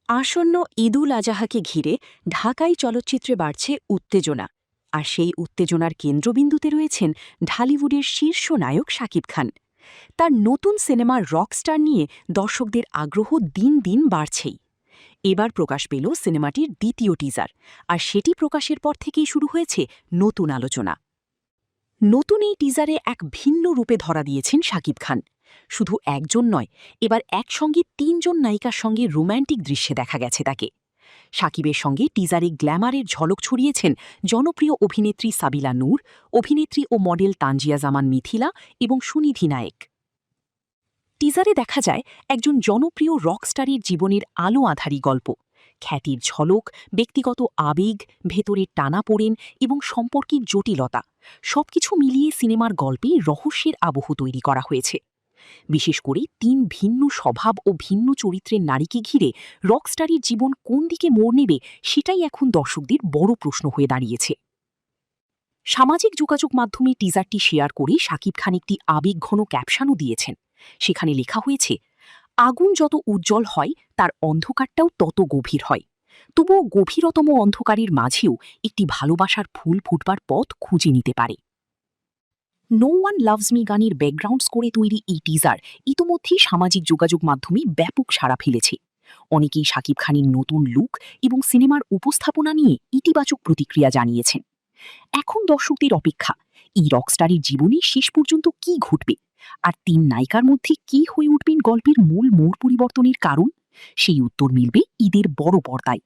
আসন্ন ঈদুল আজহাকে ঘিরে ঢাকাই চলচ্চিত্রে বাড়ছে উত্তেজনা। আর সেই উত্তেজনার কেন্দ্রবিন্দুতে রয়েছেন ঢালিউডের শীর্ষ নায়ক শাকিব খান। তার নতুন সিনেমা রকস্টার নিয়ে দর্শকদের আগ্রহ দিন দিন বাড়ছেই। এবার প্রকাশ পেল সিনেমাটির দ্বিতীয় টিজার, আর সেটি প্রকাশের পর থেকেই শুরু হয়েছে নতুন আলোচনা। নতুন এই টিজারে এক ভিন্ন রূপে ধরা দিয়েছেন শাকিব খান। শুধু একজন নয়, এবার একসঙ্গে তিনজন নায়িকার সঙ্গে রোম্যান্টিক দৃশ্যে দেখা গেছে তাকে। শাকিবের সঙ্গে টিজারে গ্ল্যামারের ঝলক ছড়িয়েছেন জনপ্রিয় অভিনেত্রী সাবিলা নূর, অভিনেত্রী ও মডেল তানজিয়া জামান মিথিলা এবং সুনিধি নায়েক। টিজারে দেখা যায় একজন জনপ্রিয় রকস্টারের জীবনের আলো আঁধারি গল্প। খ্যাতির ঝলক, ব্যক্তিগত আবেগ, ভেতরের টানাপোড়েন এবং সম্পর্কের জটিলতা সবকিছু মিলিয়ে সিনেমার গল্পে রহস্যের আবহ তৈরি করা হয়েছে। বিশেষ করে তিন ভিন্ন স্বভাব ও ভিন্ন চরিত্রের নারীকে ঘিরে রকস্টারের জীবন কোন দিকে মোড় নেবে, সেটাই এখন দর্শকদের বড় প্রশ্ন হয়ে দাঁড়িয়েছে। সামাজিক যোগাযোগ মাধ্যমে টিজারটি শেয়ার করে শাকিব খান একটি আবেগঘন ক্যাপশনও দিয়েছেন। সেখানে লেখা হয়েছে, আগুন যত উজ্জ্বল হয় তার অন্ধকারটাও তত গভীর হয়, তবুও গভীরতম অন্ধকারের মাঝেও একটি ভালোবাসার ফুল ফুটবার পথ খুঁজে নিতে পারে। নো ওয়ান লাভস মি গানের ব্যাকগ্রাউন্ড স্কোরে তৈরি এই টিজার ইতোমধ্যেই সামাজিক যোগাযোগ মাধ্যমে ব্যাপক সাড়া ফেলেছে। অনেকেই শাকিব খানের নতুন লুক এবং সিনেমার উপস্থাপনা নিয়ে ইতিবাচক প্রতিক্রিয়া জানিয়েছেন। এখন দর্শকদের অপেক্ষা, এই রকস্টারের জীবনে শেষ পর্যন্ত কি ঘটবে, আর তিন নায়িকার মধ্যে কি হয়ে উঠবেন গল্পের মূল মোড় পরিবর্তনের কারণ, সেই উত্তর মিলবে ঈদের বড় পর্দায়।